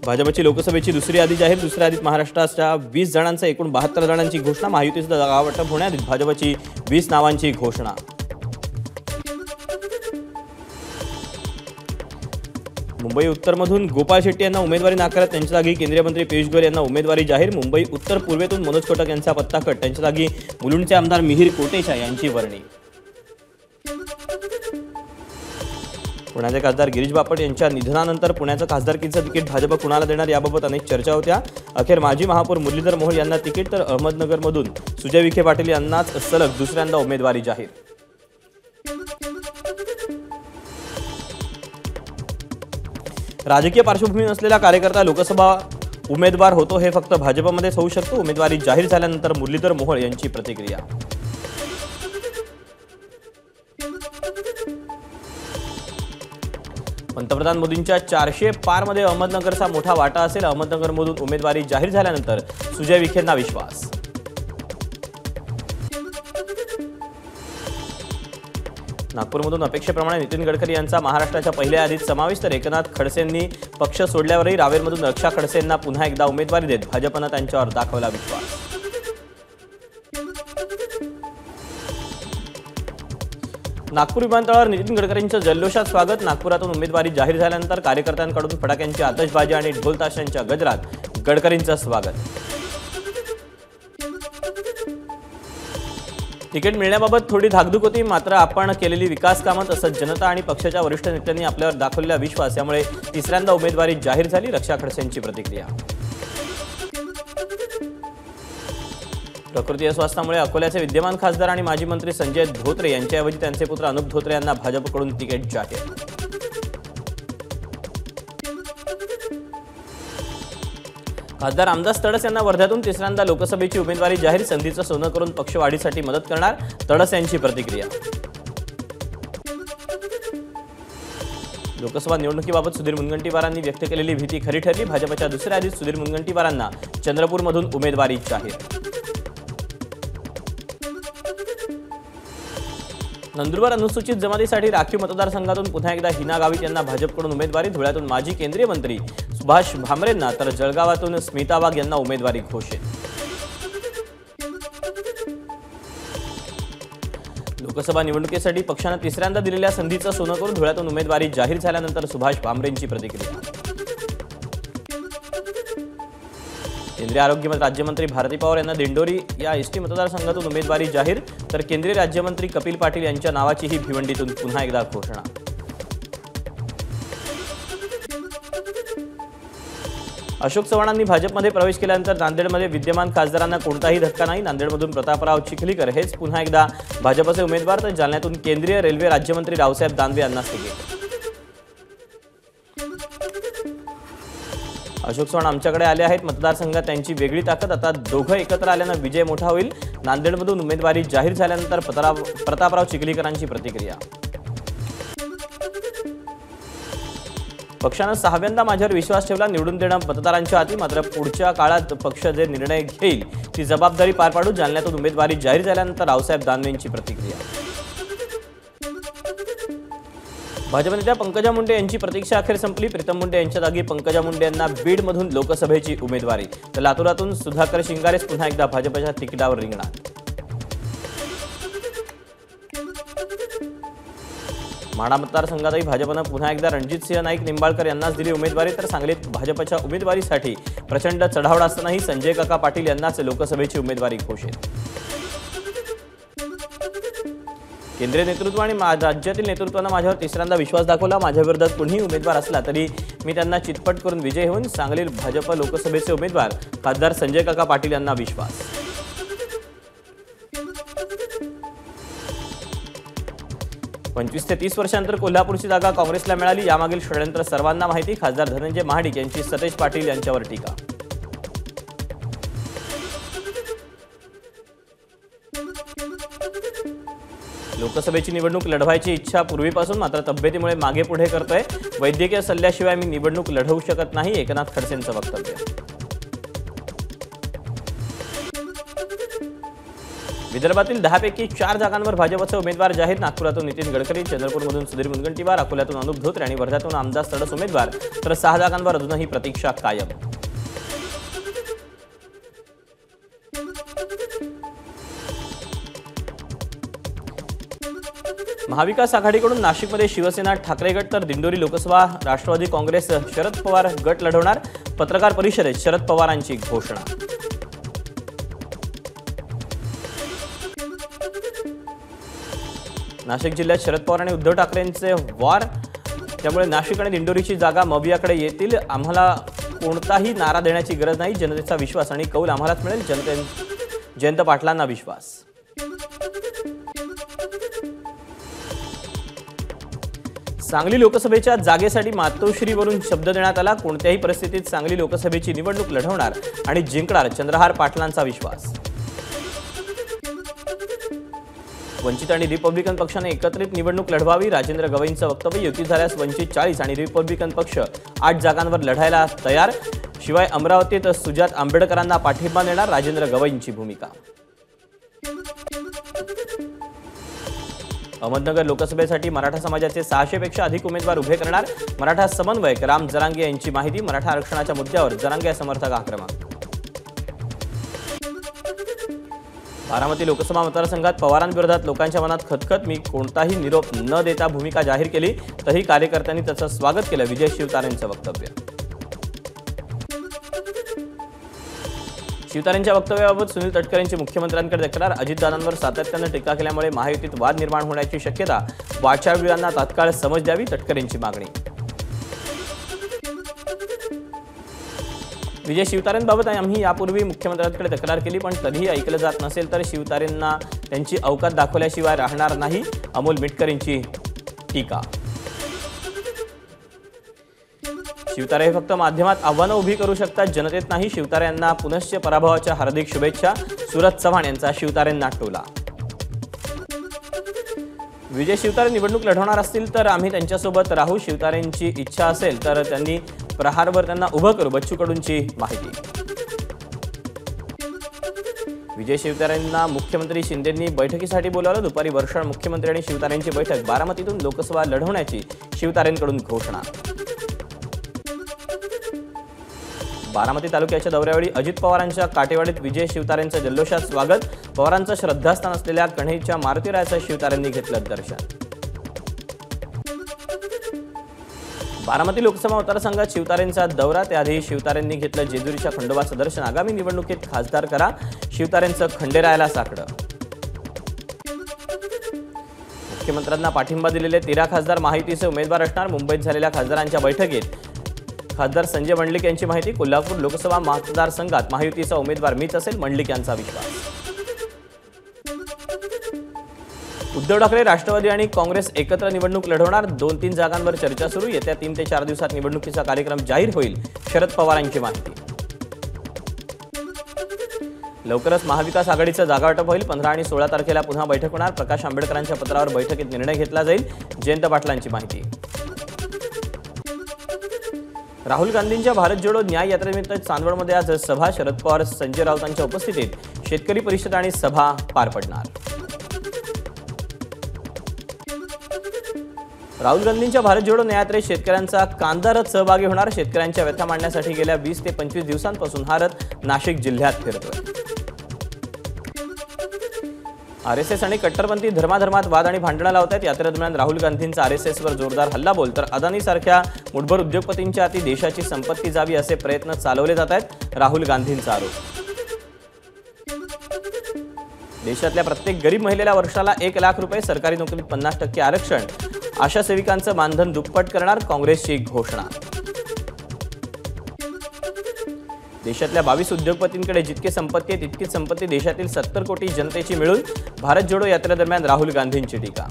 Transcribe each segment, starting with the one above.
भाजपची लोकसभेची दुसरी यादी जाहीर। दुसऱ्या यादीत महाराष्ट्राच्या 20 जणांचा एकूण 72 जणांची घोषणा। महायुतीचं जागावाटप होण्याआधी भाजपची 20 नावांची घोषणा। मुंबई उत्तरमधून गोपाळ शेट्टी यांना उमेदवारी नाकारत त्यांच्या जागी केंद्रीय मंत्री पियुष गोयल यांना उमेदवारी जाहीर। मुंबई उत्तर पूर्वेतून मनोज कोटक यांचा पत्ता कट, त्यांच्या जागी मुलुंडचे आमदार मिहिर कोटेचा यांची वर्णी। पुण्याचे खासदार गिरीश बापट यांच्या निधनानंतर पुण्याचं खासदारकीचं तिकीट भाजप कुणाला देणार याबाबत अनेक चर्चा होत्या। अखेर माजी महापौर मुरलीधर मोहोळ यांना तिकीट, तर अहमदनगरमधून सुजय विखे पाटील यांनाच सलग दुसऱ्यांदा उमेदवारी जाहीर। राजकीय पार्श्वभूमी नसलेला कार्यकर्ता लोकसभा उमेदवार होतो हे फक्त भाजपमध्येच होऊ शकतो। उमेदवारी जाहीर झाल्यानंतर मुरलीधर मोहोळ यांची प्रतिक्रिया। पंतप्रधान मोदींच्या 400 पारमध्ये अहमदनगरचा मोठा वाटा असेल। अहमदनगरमधून उमेदवारी जाहीर झाल्यानंतर सुजय विखेंना विश्वास। नागपूरमधून अपेक्षेप्रमाणे नितीन गडकरी यांचा महाराष्ट्राच्या पहिल्या यादीत समावेश, तर एकनाथ खडसेंनी पक्ष सोडल्यावरही रावेरमधून रक्षा खडसेंना पुन्हा एकदा उमेदवारी देत भाजपनं त्यांच्यावर दाखवला विश्वास। नागपूर विमानतळावर नितीन गडकरींचं जल्लोषात स्वागत। नागपुरातून उमेदवारी जाहीर झाल्यानंतर कार्यकर्त्यांकडून फटाक्यांची आतषबाजी आणि ढोल ताशांच्या गजरात गडकरींचं स्वागत। तिकीट मिळण्याबाबत थोडी धाकधूक होती, मात्र आपण केलेली विकास कामं तसंच जनता आणि पक्षाच्या वरिष्ठ नेत्यांनी आपल्यावर दाखवलेला विश्वास यामुळे तिसऱ्यांदा उमेदवारी जाहीर झाली। रक्षा खडसेंची प्रतिक्रिया। प्रकृती अस्वास्थ्यामुळे अकोल्याचे विद्यमान खासदार आणि माजी मंत्री संजय धोत्रे यांच्याऐवजी त्यांचे पुत्र अनुप धोत्रे यांना भाजपकडून तिकीट जाहीर। खासदार रामदास तडस यांना वर्ध्यातून तिसऱ्यांदा लोकसभेची उमेदवारी जाहीर। संधीचं सोनं करून पक्ष वाढीसाठी मदत करणार, तडस यांची प्रतिक्रिया। लोकसभा निवडणुकीबाबत सुधीर मुनगंटीवारांनी व्यक्त केलेली भीती खरी ठरली। भाजपच्या दुसऱ्या यादीत सुधीर मुनगंटीवारांना चंद्रपूरमधून उमेदवारी जाहीर। नंदुरबार अनुसूचित जमातीसाठी राखीव मतदारसंघातून पुन्हा एकदा हिना गावित यांना भाजपकडून उमेदवारी। धुळ्यातून माजी केंद्रीय मंत्री सुभाष भामरेंना, तर जळगावातून स्मिता वाघ यांना उमेदवारी घोषित। लोकसभा निवडणुकीसाठी पक्षानं तिसऱ्यांदा दिलेल्या संधीचं सोनं करून धुळ्यातून उमेदवारी जाहीर झाल्यानंतर सुभाष भामरेंची प्रतिक्रिया। केंद्रीय आरोग्य राज्यमंत्री भारती पवार यांना दिंडोरी या एसटी मतदारसंघातून उमेदवारी जाहीर, तर केंद्रीय राज्यमंत्री कपिल पाटील यांच्या नावाचीही भिवंडीतून पुन्हा एकदा घोषणा। अशोक चव्हाणांनी भाजपमध्ये प्रवेश केल्यानंतर नांदेडमध्ये विद्यमान खासदारांना कोणताही धक्का नाही। नांदेडमधून प्रतापराव चिखलीकर हेच पुन्हा एकदा भाजपचे उमेदवार, तर जालन्यातून केंद्रीय रेल्वे राज्यमंत्री रावसाहेब दानवे यांना तिकीट। अशोक चव्हाण आमच्याकडे आले आहेत, मतदारसंघात त्यांची वेगळी ताकद। आता दोघं एकत्र आल्यानं विजय मोठा होईल। नांदेडमधून उमेदवारी जाहीर झाल्यानंतर प्रतापराव चिखलीकरांची प्रतिक्रिया। पक्षानं 6व्यांदा माझ्यावर विश्वास ठेवला, निवडून देणं मतदारांच्या हाती, मात्र पुढच्या काळात पक्ष जे निर्णय घेईल ती जबाबदारी पार पाडू। जालन्यातून उमेदवारी जाहीर झाल्यानंतर रावसाहेब दानवेंची प्रतिक्रिया। भाजप नेत्या पंकजा मुंडे यांची प्रतीक्षा अखेर संपली। प्रीतम मुंडे यांच्या जागी पंकजा मुंडे यांना बीडमधून लोकसभेची उमेदवारी, तर लातूरातून सुधाकर शिंगारेस पुन्हा एकदा भाजपच्या तिकिटावर रिंगणार। माढा मतदारसंघातही भाजपनं पुन्हा एकदा रणजितसिंह नाईक निंबाळकर यांनाच दिली उमेदवारी, तर सांगलीत भाजपच्या उमेदवारीसाठी प्रचंड चढावडा असतानाही संजय काका पाटील यांनाच लोकसभेची उमेदवारी घोषित। केंद्रीय नेतृत्व आणि राज्यातील नेतृत्वानं माझ्यावर तिसऱ्यांदा विश्वास दाखवला। माझ्या विरोधात कुणीही उमेदवार असला तरी मी त्यांना चितपट करून विजय होऊन। सांगलीत भाजप लोकसभेचे उमेदवार खासदार संजय काका पाटील यांना विश्वास। 25 ते 30 वर्षांनंतर कोल्हापूरची जागा काँग्रेसला मिळाली, यामागील षडयंत्र सर्वांना माहिती। खासदार धनंजय महाडिक यांची सतेज पाटील यांच्यावर टीका। लोकसभेची निवडणूक लढवायची इच्छा पूर्वीपासून, मात्र तब्येतीमुळे मागे पुढे करतोय। वैद्यकीय सल्ल्याशिवाय मी निवडणूक लढवू शकत नाही, एकनाथ खडसेंचं वक्तव्य। विदर्भातील 10 पैकी 4 जागांवर भाजपचे उमेदवार जाहीर। नागपुरातून नितीन गडकरी, चंद्रपूरमधून सुधीर मुनगंटीवार, अकोल्यातून अनुप धोत्रे आणि वर्ध्यातून आमदार सडस उमेदवार, तर 6 जागांवर अजूनही प्रतीक्षा कायम। महाविकास आघाडीकडून नाशिकमध्ये शिवसेना ठाकरे गट, तर दिंडोरी लोकसभा राष्ट्रवादी काँग्रेस शरद पवार गट लढवणार। पत्रकार परिषदेत शरद पवारांची घोषणा। नाशिक जिल्ह्यात शरद पवार आणि उद्धव ठाकरेंचे वार, त्यामुळे नाशिक आणि दिंडोरीची जागा मवियाकडे येतील। आम्हाला कोणताही नारा देण्याची गरज नाही, जनतेचा विश्वास आणि कौल आम्हालाच मिळेल, जयंत पाटलांना विश्वास। सांगली लोकसभेच्या जागेसाठी मातोश्रीवरून शब्द देण्यात आला। कोणत्याही परिस्थितीत सांगली लोकसभेची निवडणूक लढवणार आणि जिंकणार, चंद्रहार पाटलांचा विश्वास। वंचित आणि रिपब्लिकन पक्षाने एकत्रित निवडणूक लढवावी, राजेंद्र गवईंचं वक्तव्य। युती झाल्यास वंचित 40 आणि रिपब्लिकन पक्ष 8 जागांवर लढायला तयार। शिवाय अमरावतीत सुजात आंबेडकरांना पाठिंबा देणार, राजेंद्र गवईंची भूमिका। अहमदनगर लोकसभेसाठी मराठा समाजाचे 600 पेक्षा अधिक उमेदवार उभे करणार, मराठा समन्वयक राम जरांगे यांची माहिती। मराठा आरक्षणाच्या मुद्द्यावर जरांगे समर्थक आक्रमक। बारामती लोकसभा मतदारसंघात पवारांविरोधात लोकांच्या मनात खतखत, मी कोणताही निरोप न देता भूमिका जाहीर केली, तरी कार्यकर्त्यांनी त्याचं स्वागत केलं, विजय शिवतारेंचं वक्तव्य। शिवतारेंच्या वक्तव्याबाबत सुनील तटकरेंची मुख्यमंत्र्यांकडे तक्रार। अजितदादांवर सातत्यानं टीका केल्यामुळे महायुतीत वाद निर्माण होण्याची शक्यता, वाचाळवीरांना तात्काळ समज द्यावी, तटकरेंची मागणी। विजय शिवतारेंबाबत आम्ही यापूर्वी मुख्यमंत्र्यांकडे तक्रार केली, पण तरीही ऐकलं जात नसेल तर शिवतारेंना त्यांची अवकात दाखवल्याशिवाय राहणार नाही, अमोल मिटकरींची टीका। शिवतारे हे फक्त माध्यमात आव्हानं उभी करू शकतात, जनतेत नाही। शिवतारे यांना पुनश्च पराभवाच्या हार्दिक शुभेच्छा, सूरज चव्हाण यांचा शिवतारेंना टोला। विजय शिवतारे निवडणूक लढवणार असतील तर आम्ही त्यांच्यासोबत राहू, शिवतारेंची इच्छा असेल तर त्यांनी प्रहारवर त्यांना उभं करू, बच्चू कडूंची माहिती। विजय शिवतारेंना मुख्यमंत्री शिंदेंनी बैठकीसाठी बोलावलं, दुपारी वर्षाळ मुख्यमंत्री आणि शिवतारेंची बैठक। बारामतीतून लोकसभा लढवण्याची शिवतारेंकडून घोषणा। बारामती तालुक्याच्या दौऱ्यावेळी अजित पवारांच्या काटेवाडीत विजय शिवतारेंचं जल्लोषात स्वागत। पवारांचं श्रद्धास्थान असलेल्या कण्हेच्या मारुतीरायाचं शिवतारेंनी घेतलं दर्शन। बारामती लोकसभा मतदारसंघात शिवतारेंचा दौरा, त्याआधी शिवतारेंनी घेतलं जेजुरीच्या खंडोबाचं दर्शन। आगामी निवडणुकीत खासदार करा, शिवतारेंचं खंडेरायाला साकडं। मुख्यमंत्र्यांना पाठिंबा दिलेले 13 खासदार महायुतीचे उमेदवार असणार। मुंबईत झालेल्या खासदारांच्या बैठकीत खासदार संजय मंडलिक यांची माहिती। कोल्हापूर लोकसभा मतदारसंघात महायुतीचा उमेदवार मीच असेल, मंडलिक यांचा विश्वास। उद्धव ठाकरे, राष्ट्रवादी आणि काँग्रेस एकत्र निवडणूक लढवणार, 2-3 जागांवर चर्चा सुरू। येत्या 3 ते 4 दिवसात निवडणुकीचा कार्यक्रम जाहीर होईल, शरद पवारांची माहिती। लवकरच महाविकास आघाडीचं जागावाटप होईल, 15 आणि 16 तारखेला पुन्हा बैठक होणार। प्रकाश आंबेडकरांच्या पत्रावर बैठकीत निर्णय घेतला जाईल, जयंत पाटलांची माहिती। राहुल गांधींच्या भारत जोडो न्याय यात्रेनिमित्त चांदवडमध्ये आज सभा, शरद पवार, संजय राऊतांच्या उपस्थितीत शेतकरी परिषद आणि सभा पार पडणार। राहुल गांधींच्या भारत जोडो न्याय यात्रेत शेतकऱ्यांचा कांदा रथ सहभागी होणार। शेतकऱ्यांच्या व्यथा मांडण्यासाठी गेल्या 20 ते 25 दिवसांपासून हा रथ नाशिक जिल्ह्यात फिरतोय। आरएसएस आणि कट्टरपंथी धर्माधर्मात वाद आणि भांडणं लावतात। यात्रेदरम्यान राहुल गांधींचा आरएसएसवर जोरदार हल्लाबोल, तर अदानीसारख्या मुठभर उद्योगपतींच्या हाती देशाची संपत्ती जावी असे प्रयत्न चालवले जात आहेत, राहुल गांधींचा आरोप। देशातल्या प्रत्येक गरीब महिलेला वर्षाला 1 लाख रुपये, सरकारी नोकरीत 50% आरक्षण, आशा सेविकांचं मानधन दुप्पट करणार, काँग्रेसची घोषणा। देशातल्या 22 उद्योगपतींकडे जितकी संपत्ती आहे तितकीच संपत्ती देशातील 70 कोटी जनतेची मिळून, भारत जोडो यात्रेदरम्यान राहुल गांधींची टीका।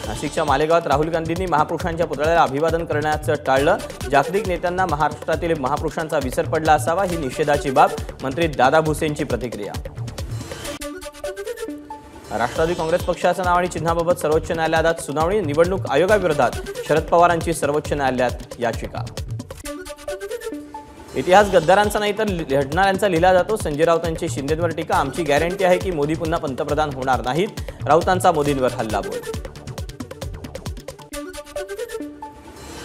नाशिकच्या मालेगावात राहुल गांधींनी महापुरुषांच्या पुतळ्याला अभिवादन करण्याचं टाळलं। जागतिक नेत्यांना महाराष्ट्रातील महापुरुषांचा विसर पडला असावा, ही निषेधाची बाब, मंत्री दादा भुसेंची प्रतिक्रिया। राष्ट्रवादी काँग्रेस पक्षाचं नाव आणि चिन्हाबाबत सर्वोच्च न्यायालयात सुनावणी, निवडणूक आयोगाविरोधात शरद पवारांची सर्वोच्च न्यायालयात याचिका। इतिहास गद्दारांचा नाही तर लढणाऱ्यांचा लिहिला जातो. संजय राऊतांची शिंदेंवर टीका. आमची गॅरंटी आहे की मोदी पुन्हा पंतप्रधान होणार नाहीत. राऊतांचा मोदींवर हल्लाबोल.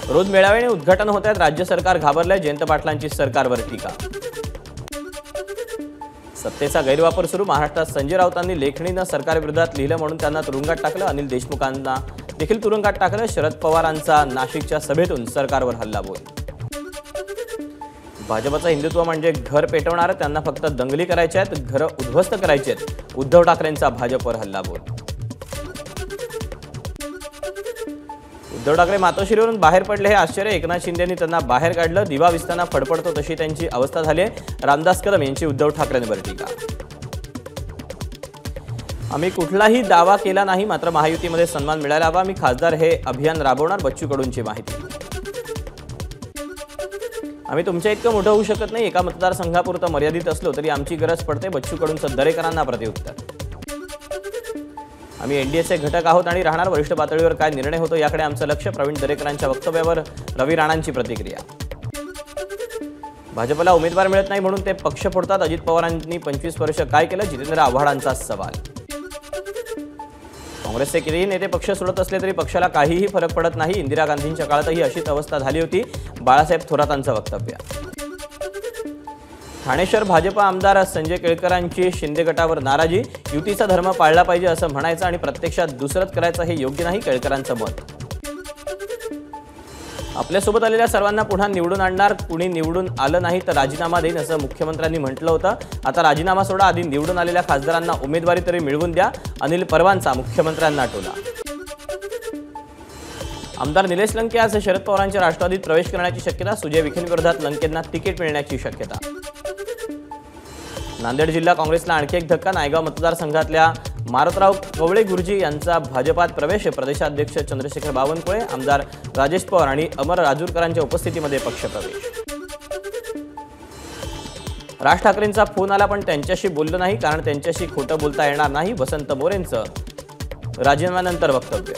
रोज मेळाव्याने उद्घाटन होत आहेत. राज्य सरकार घाबरलंय. जयंत पाटलांची सरकारवर टीका. सत्तेचा गैरवापर सुरू. महाराष्ट्रात संजय राऊतांनी लेखणीनं सरकारविरोधात लिहिलं म्हणून त्यांना तुरुंगात टाकलं. अनिल देशमुखांना देखील तुरुंगात टाकलं. शरद पवारांचा नाशिकच्या सभेतून सरकारवर हल्लाबोल. भाजपचं हिंदुत्व म्हणजे घर पेटवणार. त्यांना फक्त दंगली करायच्या आहेत, घरं उद्ध्वस्त करायची आहेत. उद्धव ठाकरेंचा भाजपवर हल्लाबोल. उद्धव ठाकरे मातोश्रीवरून बाहेर पडले हे आश्चर्य. एकनाथ शिंदेंनी त्यांना बाहेर काढलं. दिवा विसताना फडफडतो तशी त्यांची अवस्था झाली आहे. रामदास कदम यांची उद्धव ठाकरेंवर टीका. आम्ही कुठलाही दावा केला नाही, मात्र महायुतीमध्ये सन्मान मिळायला हवा. मी खासदार हे अभियान राबवणार. बच्चू कडूंची माहिती. आम्ही तुमच्या इतकं मोठं होऊ शकत नाही. एका मतदारसंघापुरतं मर्यादित असलो तरी आमची गरज पडते. बच्चू कडूंचं दरेकरांना प्रत्युत्तर. आम्ही एनडीएचे घटक आहोत आणि राहणार. वरिष्ठ पातळीवर काय निर्णय होतो याकडे आमचं लक्ष. प्रवीण दरेकरांच्या वक्तव्यावर रवी राणांची प्रतिक्रिया. भाजपला उमेदवार मिळत नाही म्हणून ते पक्ष फोडतात. अजित पवारांनी 25 वर्ष काय केलं? जितेंद्र आव्हाडांचा सवाल. काँग्रेसचे कितीही नेते पक्ष सोडत असले तरी पक्षाला काहीही फरक पडत नाही. इंदिरा गांधींच्या काळातही अशीच अवस्था झाली होती. बाळासाहेब थोरातांचं वक्तव्य. ठाणे शहर भाजप आमदार संजय केळकरांची शिंदे गटावर नाराजी. युतीचा धर्म पाळला पाहिजे असं म्हणायचं आणि प्रत्यक्षात दुसरंच करायचं हे योग्य नाही. केळकरांचं मत. आपल्यासोबत आलेल्या सर्वांना पुन्हा निवडून आणणार. कुणी निवडून आलं नाही तर राजीनामा देईन असं मुख्यमंत्र्यांनी म्हटलं होतं. आता राजीनामा सोडा. आधी निवडून आलेल्या खासदारांना उमेदवारी तरी मिळवून द्या. अनिल परवांचा मुख्यमंत्र्यांना टोला. आमदार निलेश लंके आज शरद पवारांच्या राष्ट्रवादीत प्रवेश करण्याची शक्यता. सुजय विखेंविरोधात लंकेंना तिकीट मिळण्याची शक्यता. नांदेड जिल्हा काँग्रेसला आणखी एक धक्का. नायगाव मतदारसंघातल्या मारुतराव कवळे गुरुजी यांचा भाजपात प्रवेश. प्रदेशाध्यक्ष चंद्रशेखर बावनकुळे, आमदार राजेश पवार आणि अमर राजूरकरांच्या उपस्थितीमध्ये पक्षप्रवेश. राज ठाकरेंचा फोन आला पण त्यांच्याशी बोललो नाही, कारण त्यांच्याशी खोटं बोलता येणार नाही. वसंत मोरेंचं राजीनाम्यानंतर वक्तव्य.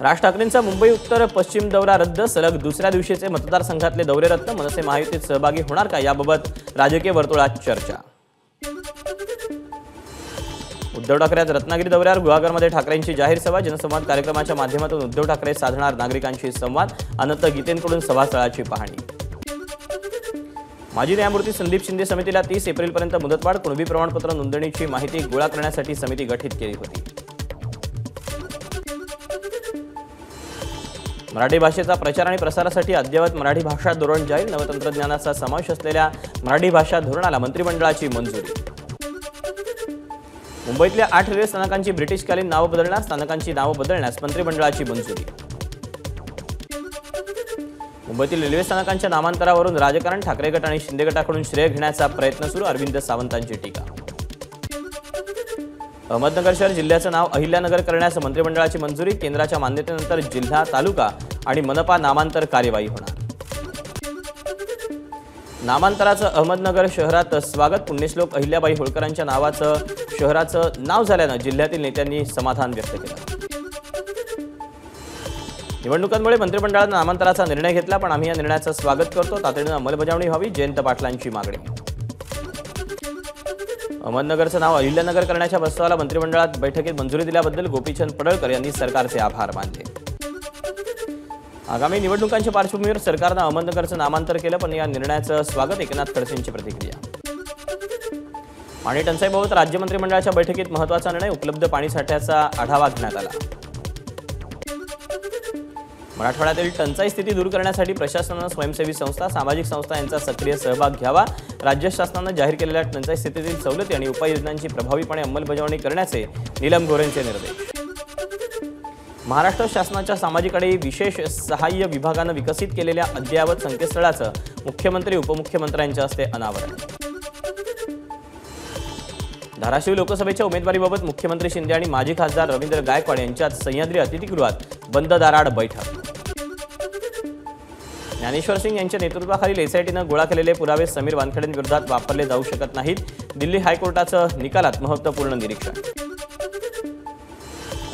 राज ठाकरेंचा मुंबई उत्तर पश्चिम दौरा रद्द. सलग दुसऱ्या दिवशीचे मतदारसंघातले दौरे रद्द. मनसे महायुतीत सहभागी होणार का याबाबत राजकीय वर्तुळात चर्चा. उद्धव ठाकरे आज रत्नागिरी दौऱ्यावर. गुहागरमध्ये ठाकरेंची जाहीर सभा. जनसंवाद कार्यक्रमाच्या माध्यमातून उद्धव ठाकरे साधणार नागरिकांशी संवाद. अनंत गीतेंकडून सभास्थळाची पाहणी. माजी न्यायमूर्ती संदीप शिंदे समितीला 30 एप्रिलपर्यंत मुदतवाढ. कुणबी प्रमाणपत्र नोंदणीची माहिती गोळा करण्यासाठी समिती गठीत केली होती. मराठी भाषेचा प्रचार आणि प्रसारासाठी अद्ययावत मराठी भाषा धोरण जाहीर. नवतंत्रज्ञानाचा समावेश असलेल्या मराठी भाषा धोरणाला मंत्रिमंडळाची मंजुरी. मुंबईतल्या 8 रेल्वे स्थानकांची ब्रिटिशकालीन नावं बदलणार. स्थानकांची नावं बदलण्यास मंत्रिमंडळाची मंजुरी. मुंबईतील रेल्वे स्थानकांच्या नामांतरावरून राजकारण. ठाकरे गट आणि शिंदे गटाकडून श्रेय घेण्याचा प्रयत्न सुरू. अरविंद सावंतांची टीका. अहमदनगर शहर जिल्ह्याचं नाव अहिल्यानगर करण्यास मंत्रिमंडळाची मंजुरी. केंद्राच्या मान्यतेनंतर जिल्हा, तालुका आणि मनपा नामांतर कार्यवाही होणार. नामांतराचं अहमदनगर शहरात स्वागत. पुण्यश्लोक अहिल्याबाई होळकरांच्या नावाचं शहराचं नाव झाल्यानं जिल्ह्यातील नेत्यांनी समाधान व्यक्त केलं. निवडणुकांमुळे मंत्रिमंडळानं नामांतराचा निर्णय घेतला, पण आम्ही या निर्णयाचं स्वागत करतो. तातडीनं अंमलबजावणी व्हावी. जयंत पाटलांची मागणी. अहमदनगरचं नाव अहिल्यानगर करण्याच्या प्रस्तावाला मंत्रिमंडळात बैठकीत मंजुरी दिल्याबद्दल गोपीचंद पडळकर यांनी सरकारचे आभार मानले. आगामी निवडणुकांच्या पार्श्वभूमीवर सरकारनं अहमदनगरचं नामांतर केलं, पण या निर्णयाचं स्वागत. एकनाथ खडसेंची प्रतिक्रिया. पाणी टंचाईबाबत राज्य मंत्रिमंडळाच्या बैठकीत महत्त्वाचा निर्णय. उपलब्ध पाणीसाठ्याचा आढावा घेण्यात आला. मराठवाड्यातील टंचाई स्थिती दूर करण्यासाठी प्रशासनानं स्वयंसेवी संस्था, सामाजिक संस्था यांचा सक्रिय सहभाग घ्यावा. राज्य शासनानं जाहीर केलेल्या टंचाई स्थितीतील सवलती आणि उपाययोजनांची प्रभावीपणे अंमलबजावणी करण्याचे नीलम गोरेंचे निर्देश. महाराष्ट्र शासनाच्या सामाजिक आणि विशेष सहाय्य विभागानं विकसित केलेल्या अद्ययावत संकेतस्थळाचं मुख्यमंत्री उपमुख्यमंत्र्यांच्या हस्ते अनावरण. धाराशिव लोकसभेच्या उमेदवारीबाबत मुख्यमंत्री शिंदे आणि माजी खासदार रवींद्र गायकवाड यांच्यात सह्याद्री अतिथीगृहात बंद दाराआड बैठक. ज्ञानेश्वर सिंग यांच्या नेतृत्वाखालील एसआयटीनं गोळा केलेले पुरावे समीर वानखेडेंविरोधात वापरले जाऊ शकत नाहीत. दिल्ली हायकोर्टाचं निकालात महत्त्वपूर्ण निरीक्षण.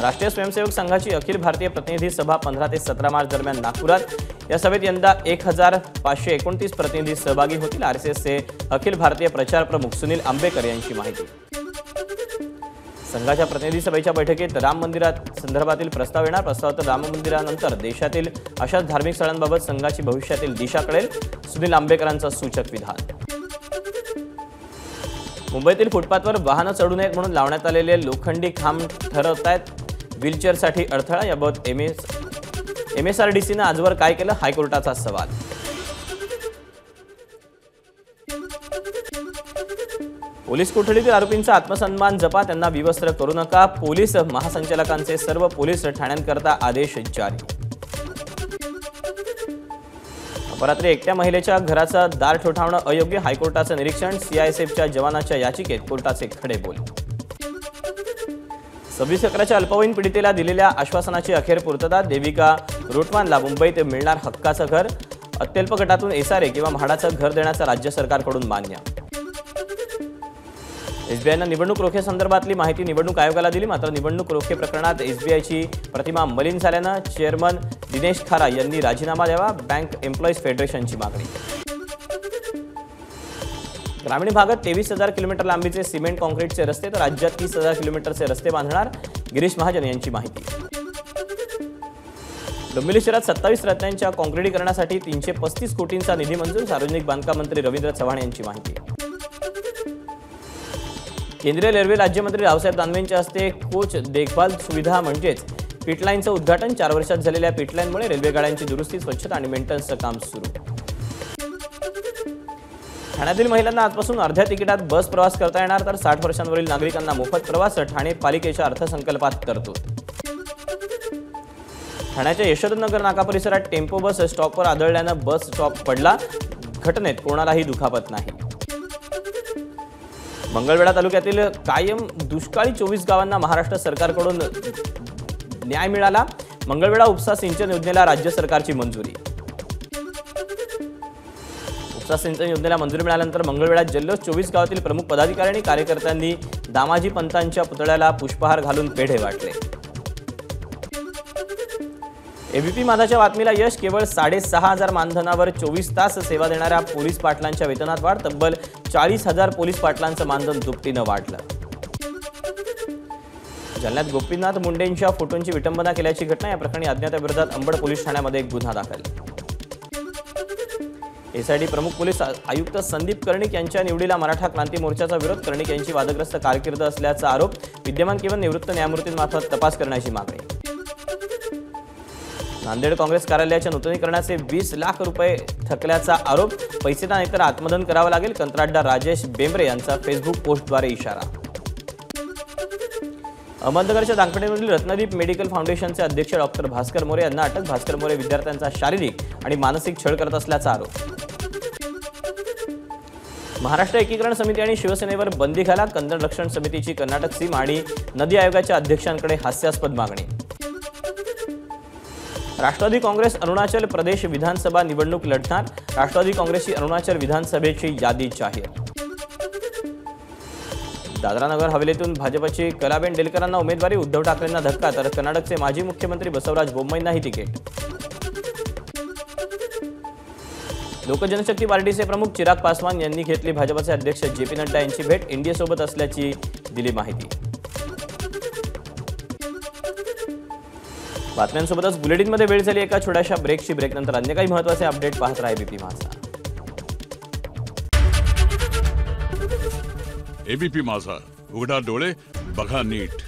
राष्ट्रीय स्वयंसेवक संघाची अखिल भारतीय प्रतिनिधी सभा 15 ते 17 मार्च दरम्यान नागपुरात. या सभेत यंदा 1529 प्रतिनिधी सहभागी होतील. RSSचे अखिल भारतीय प्रचार प्रमुख सुनील आंबेकर यांची माहिती. संघाच्या प्रतिनिधी सभेच्या बैठकीत राम मंदिरात संदर्भातील प्रस्ताव येणार. प्रस्तावात राम मंदिरानंतर देशातील अशाच धार्मिक स्थळांबाबत संघाची भविष्यातील दिशा कळेल. सुनील आंबेकरांचं सूचक विधान. मुंबईतील फुटपाथवर वाहनं चढू नयेत म्हणून लावण्यात आलेले लोखंडी खांब ठरवत आहेत व्हीलचेअरसाठी अडथळा. याबाबत MSRDCनं आजवर काय केलं, हायकोर्टाचा सवाल. पोलीस कोठडीतील आरोपींचा आत्मसन्मान जपा, त्यांना विवस्त्र करू नका. पोलीस महासंचालकांचे सर्व पोलीस ठाण्यांकरता आदेश जारी. अपरात्री एकट्या महिलेच्या घराचा दार ठोठावणं अयोग्य, हायकोर्टाचं निरीक्षण. CISFच्या जवानाच्या याचिकेत कोर्टाचे खडे बोल. 26 एकराच्या अल्पवयीन पीडितेला दिलेल्या आश्वासनाची अखेर पूर्तता. देविका रोटवानला मुंबईत मिळणार हक्काचं घर. अत्यल्प गटातून SRA किंवा म्हाडाचं घर देण्याचं राज्य सरकारकडून मान्य. SBIनं निवडणूक रोख्यासंदर्भातली माहिती निवडणूक आयोगाला दिली. मात्र निवडणूक रोखे प्रकरणात SBIची प्रतिमा मलिन झाल्यानं चेअरमन दिनेश खारा यांनी राजीनामा द्यावा. बँक एम्प्लॉईज फेडरेशनची मागणी. ग्रामीण भागात 23,000 किलोमीटर लांबीचे सिमेंट कॉन्क्रीटचे रस्ते तर राज्यात 30,000 किलोमीटरचे रस्ते बांधणार. गिरीश महाजन यांची माहिती. डोंबिवली शहरात 27 रस्त्यांच्या कॉन्क्रीटीकरणासाठी 335 कोटींचा निधी मंजूर. सार्वजनिक बांधकाम मंत्री रवींद्र चव्हाण यांची माहिती. केंद्रीय रेल्वे राज्यमंत्री रावसाहेब दानवेंच्या हस्ते कोच देखभाल सुविधा म्हणजेच पिटलाईनचं उद्घाटन. 4 वर्षात झालेल्या पिटलाईनमुळे रेल्वे गाड्यांची दुरुस्ती, स्वच्छता आणि मेंटेनन्सचं काम सुरू. ठाण्यातील महिलांना आजपासून अर्ध्या तिकिटात बस प्रवास करता येणार तर 60 वर्षांवरील नागरिकांना मोफत प्रवास. ठाणे पालिकेच्या अर्थसंकल्पात तरतूद. ठाण्याच्या यशोधनगर नाका परिसरात टेम्पो बस स्टॉपवर आदळल्यानं बस स्टॉप पडला. घटनेत कोणालाही दुखापत नाही. मंगळवेढा तालुक्यातील कायम दुष्काळी 24 गावांना महाराष्ट्र सरकारकडून न्याय मिळाला. मंगळवेढा उपसा सिंचन योजनेला राज्य सरकारची मंजुरी. उपसा सिंचन योजनेला मंजुरी मिळाल्यानंतर मंगळवेढा जल्लोष. 24 गावातील प्रमुख पदाधिकारी आणि कार्यकर्त्यांनी दामाजी पंतांच्या पुतळ्याला पुष्पहार घालून पेढे वाटले. ABP माझाच्या बातमीला यश. केवळ 6,500 मानधनावर 24 तास सेवा देणाऱ्या पोलीस पाटलांच्या वेतनात वाढ. तब्बल 40,000 पोलीस पाटलांचं मानधन दुपटीनं वाढलं. जालन्यात गोपीनाथ मुंडेंच्या फोटोंची विटंबना केल्याची घटना. या प्रकरणी अज्ञाताविरोधात अंबड पोलीस ठाण्यामध्ये एक गुन्हा दाखल. SID प्रमुख पोलीस आयुक्त संदीप कर्णिक यांच्या निवडीला मराठा क्रांती मोर्चाचा विरोध. कर्णिक यांची वादग्रस्त कारकीर्द असल्याचा आरोप. विद्यमान किंवा निवृत्त न्यायमूर्तींमार्फत तपास करण्याची मागणी. नांदेड काँग्रेस कार्यालयाच्या नूतनीकरणाचे 20 लाख रुपये थकल्याचा आरोप. पैसे नाहीतर आत्मदन करावं लागेल. कंत्राटदार राजेश बेंबरे यांचा फेसबुक पोस्टद्वारे इशारा. अहमदनगरच्या दांगपेठेमधील रत्नदीप मेडिकल फाउंडेशनचे अध्यक्ष डॉक्टर भास्कर मोरे यांना अटक. भास्कर मोरे विद्यार्थ्यांचा शारीरिक आणि मानसिक छळ करत असल्याचा आरोप. महाराष्ट्र एकीकरण समिती आणि शिवसेनेवर बंदी घाला. कन्नड रक्षण समितीची कर्नाटक सीमा आणि नदी आयोगाच्या अध्यक्षांकडे हास्यास्पद मागणी. राष्ट्रवादी काँग्रेस अरुणाचल प्रदेश विधानसभा निवडणूक लढणार. राष्ट्रवादी काँग्रेसची अरुणाचल विधानसभेची यादी जाहीर. दादरा नगर हवेलीतून भाजपची कलाबेन डेलकरांना उमेदवारी. उद्धव ठाकरेंना धक्का तर कर्नाटकचे माजी मुख्यमंत्री बसवराज बोम्मईंनाही तिकीट. लोकजनशक्ती पार्टीचे प्रमुख चिराग पासवान यांनी घेतली भाजपचे अध्यक्ष JP नड्डा यांची भेट. NDA-सोबत असल्याची दिली माहिती. बातम्यांसोबतच बुलेटिनमध्ये वेळ झाली एका छोट्याशा ब्रेकची. ब्रेकनंतर अन्य काही महत्त्वाचे अपडेट पाहत राहा ABP माझा. ABP माझा, उघडा डोळे बघा नीट.